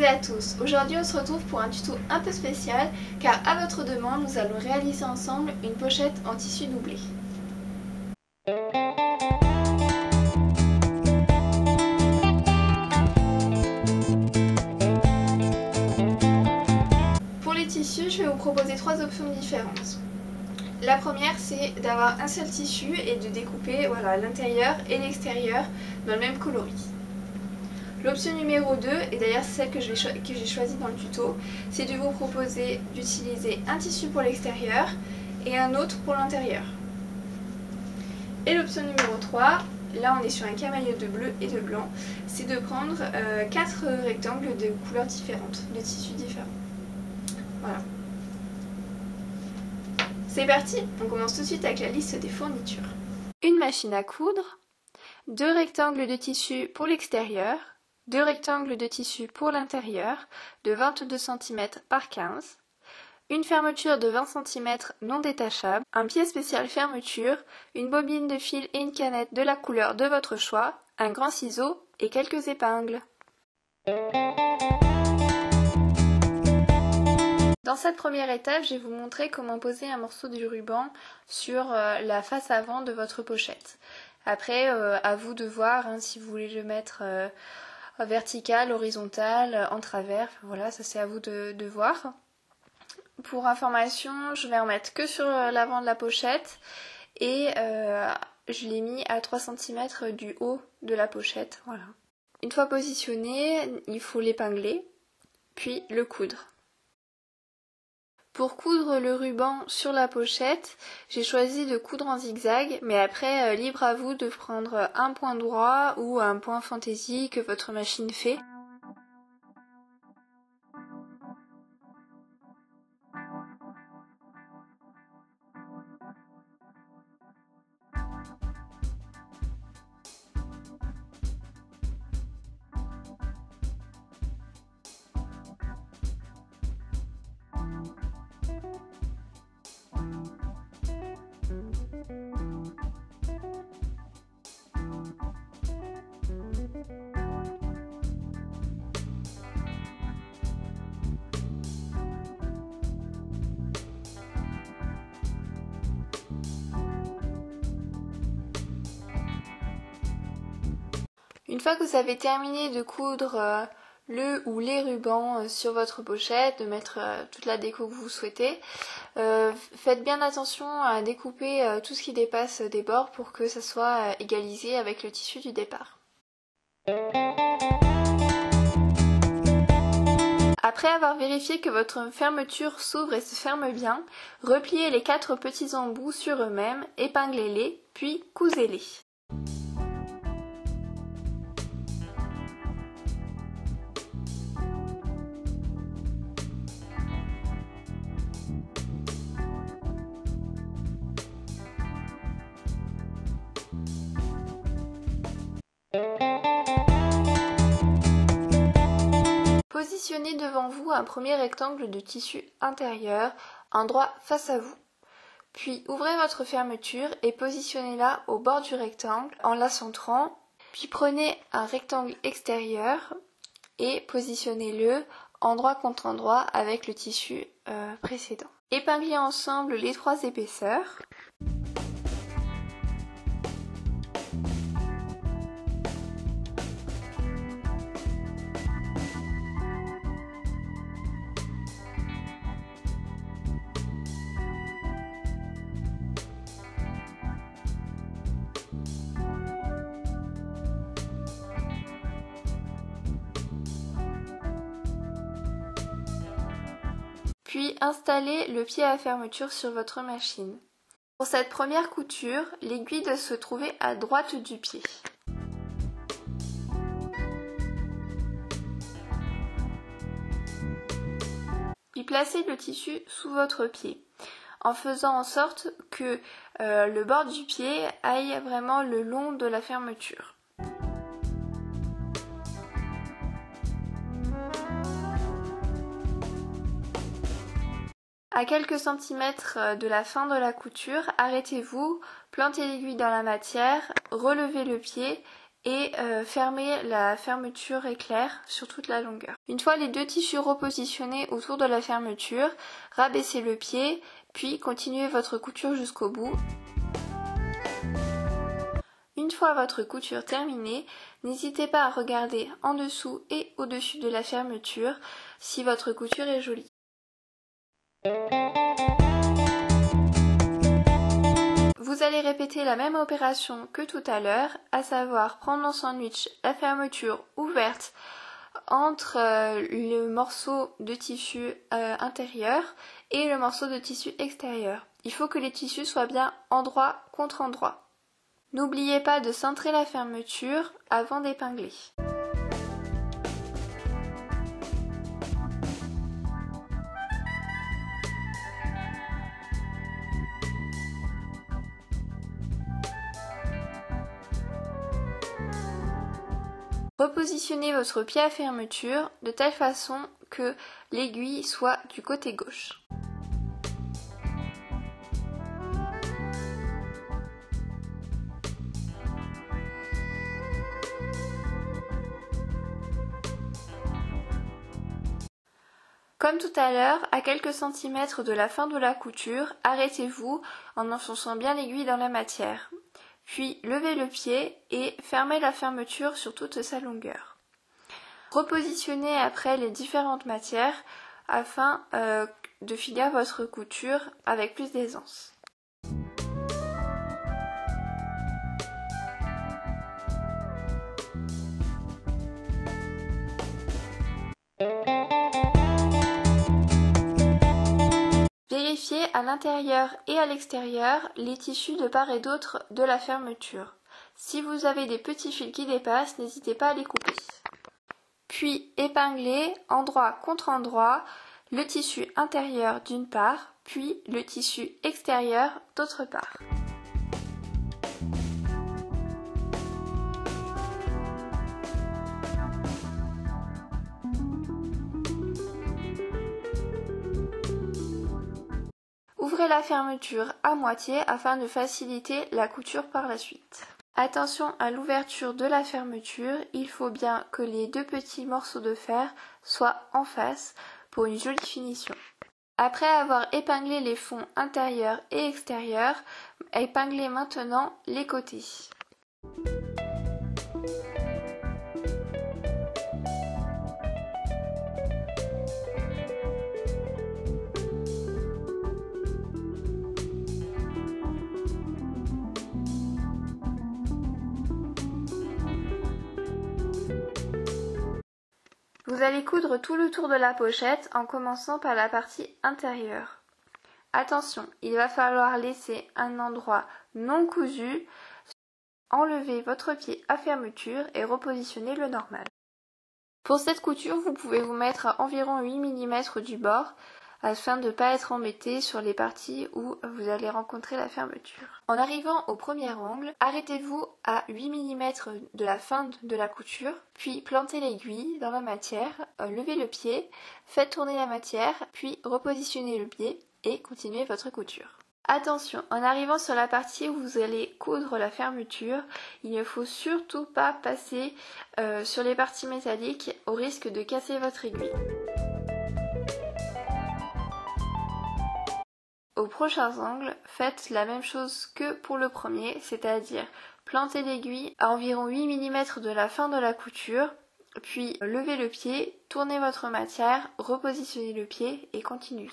à tous, aujourd'hui on se retrouve pour un tuto un peu spécial car à votre demande nous allons réaliser ensemble une pochette en tissu doublé. Pour les tissus, je vais vous proposer trois options différentes. La première, c'est d'avoir un seul tissu et de découper l'intérieur et l'extérieur dans le même coloris. L'option numéro 2, et d'ailleurs c'est celle que j'ai choisie dans le tuto, c'est de vous proposer d'utiliser un tissu pour l'extérieur et un autre pour l'intérieur. Et l'option numéro 3, là on est sur un camailleux de bleu et de blanc, c'est de prendre 4 rectangles de couleurs différentes, de tissus différents. Voilà. C'est parti, on commence tout de suite avec la liste des fournitures. Une machine à coudre, 2 rectangles de tissu pour l'extérieur, 2 rectangles de tissu pour l'intérieur de 22 cm par 15, une fermeture de 20 cm non détachable, un pied spécial fermeture, une bobine de fil et une canette de la couleur de votre choix, un grand ciseau et quelques épingles. Dans cette première étape, je vais vous montrer comment poser un morceau de ruban sur la face avant de votre pochette. Après, à vous de voir si vous voulez le mettre vertical, horizontal, en travers, voilà, ça c'est à vous de voir. Pour information, je vais en mettre que sur l'avant de la pochette et je l'ai mis à 3 cm du haut de la pochette, voilà. Une fois positionné, il faut l'épingler, puis le coudre. Pour coudre le ruban sur la pochette, j'ai choisi de coudre en zigzag, mais après, libre à vous de prendre un point droit ou un point fantaisie que votre machine fait. Une fois que vous avez terminé de coudre le ou les rubans sur votre pochette, de mettre toute la déco que vous souhaitez, faites bien attention à découper tout ce qui dépasse des bords pour que ça soit égalisé avec le tissu du départ. Après avoir vérifié que votre fermeture s'ouvre et se ferme bien, repliez les 4 petits embouts sur eux-mêmes, épinglez-les, puis cousez-les. Positionnez devant vous un premier rectangle de tissu intérieur, endroit face à vous. Puis ouvrez votre fermeture et positionnez-la au bord du rectangle en la centrant. Puis prenez un rectangle extérieur et positionnez-le endroit contre endroit avec le tissu précédent. Épinglez ensemble les 3 épaisseurs. Puis installez le pied à fermeture sur votre machine. Pour cette première couture, l'aiguille doit se trouver à droite du pied. Puis placez le tissu sous votre pied, en faisant en sorte que le bord du pied aille vraiment le long de la fermeture. À quelques centimètres de la fin de la couture, arrêtez-vous, plantez l'aiguille dans la matière, relevez le pied et fermez la fermeture éclair sur toute la longueur. Une fois les deux tissus repositionnés autour de la fermeture, rabaissez le pied, puis continuez votre couture jusqu'au bout. Une fois votre couture terminée, n'hésitez pas à regarder en dessous et au-dessus de la fermeture si votre couture est jolie. Vous allez répéter la même opération que tout à l'heure, à savoir prendre en sandwich la fermeture ouverte entre le morceau de tissu intérieur et le morceau de tissu extérieur. Il faut que les tissus soient bien endroit contre endroit. N'oubliez pas de cintrer la fermeture avant d'épingler. Repositionnez votre pied à fermeture de telle façon que l'aiguille soit du côté gauche. Comme tout à l'heure, à quelques centimètres de la fin de la couture, arrêtez-vous en enfonçant bien l'aiguille dans la matière. Puis levez le pied et fermez la fermeture sur toute sa longueur. Repositionnez après les différentes matières afin de finir votre couture avec plus d'aisance. Vérifiez à l'intérieur et à l'extérieur les tissus de part et d'autre de la fermeture. Si vous avez des petits fils qui dépassent, n'hésitez pas à les couper. Puis épinglez endroit contre endroit le tissu intérieur d'une part, puis le tissu extérieur d'autre part. Ouvrez la fermeture à moitié afin de faciliter la couture par la suite. Attention à l'ouverture de la fermeture, il faut bien que les deux petits morceaux de fer soient en face pour une jolie finition. Après avoir épinglé les fonds intérieurs et extérieurs, épinglez maintenant les côtés. Vous allez coudre tout le tour de la pochette en commençant par la partie intérieure. Attention, il va falloir laisser un endroit non cousu, enlevez votre pied à fermeture et repositionnez le normal. Pour cette couture, vous pouvez vous mettre à environ 8 mm du bord afin de ne pas être embêté sur les parties où vous allez rencontrer la fermeture. En arrivant au premier angle, arrêtez-vous à 8 mm de la fin de la couture, puis plantez l'aiguille dans la matière, levez le pied, faites tourner la matière, puis repositionnez le pied et continuez votre couture. Attention, en arrivant sur la partie où vous allez coudre la fermeture, il ne faut surtout pas passer sur les parties métalliques au risque de casser votre aiguille. Aux prochains angles, faites la même chose que pour le premier, c'est-à-dire plantez l'aiguille à environ 8 mm de la fin de la couture, puis levez le pied, tournez votre matière, repositionnez le pied et continuez.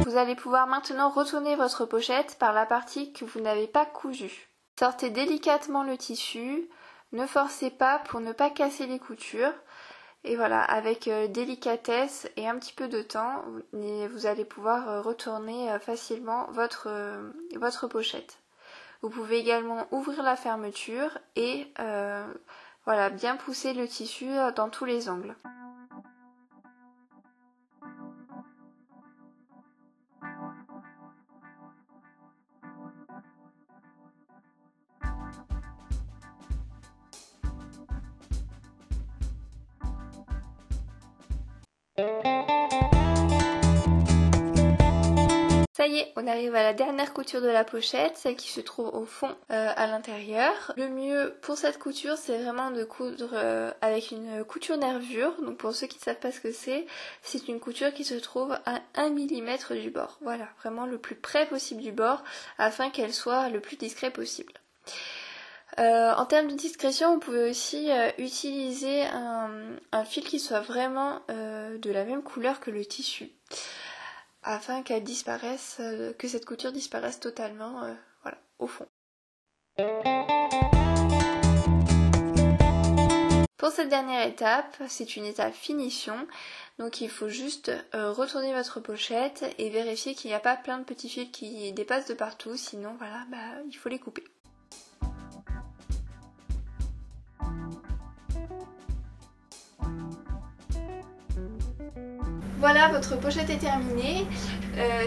Vous allez pouvoir maintenant retourner votre pochette par la partie que vous n'avez pas cousue. Sortez délicatement le tissu, ne forcez pas pour ne pas casser les coutures. Et voilà, avec délicatesse et un petit peu de temps, vous allez pouvoir retourner facilement votre pochette. Vous pouvez également ouvrir la fermeture et voilà, bien pousser le tissu dans tous les angles. Ça y est, on arrive à la dernière couture de la pochette, celle qui se trouve au fond à l'intérieur. Le mieux pour cette couture, c'est vraiment de coudre avec une couture nervure. Donc pour ceux qui ne savent pas ce que c'est une couture qui se trouve à 1 mm du bord. Voilà, vraiment le plus près possible du bord afin qu'elle soit le plus discret possible. En termes de discrétion, vous pouvez aussi utiliser un fil qui soit vraiment de la même couleur que le tissu, afin qu'elle disparaisse, que cette couture disparaisse totalement, voilà, au fond. Pour cette dernière étape, c'est une étape finition, donc il faut juste retourner votre pochette et vérifier qu'il n'y a pas plein de petits fils qui dépassent de partout, sinon voilà, il faut les couper. Voilà, votre pochette est terminée.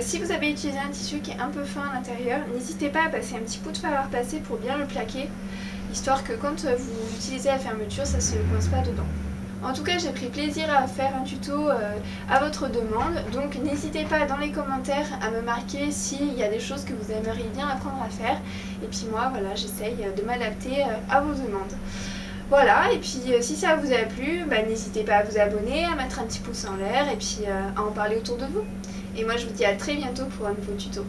Si vous avez utilisé un tissu qui est un peu fin à l'intérieur, n'hésitez pas à passer un petit coup de fer à repasser pour bien le plaquer, histoire que quand vous utilisez la fermeture, ça ne se coince pas dedans. En tout cas, j'ai pris plaisir à faire un tuto à votre demande, donc n'hésitez pas dans les commentaires à me marquer s'il y a des choses que vous aimeriez bien apprendre à faire, et puis moi, voilà, j'essaye de m'adapter à vos demandes. Voilà, et puis si ça vous a plu, n'hésitez pas à vous abonner, à mettre un petit pouce en l'air et puis à en parler autour de vous. Et moi je vous dis à très bientôt pour un nouveau tuto.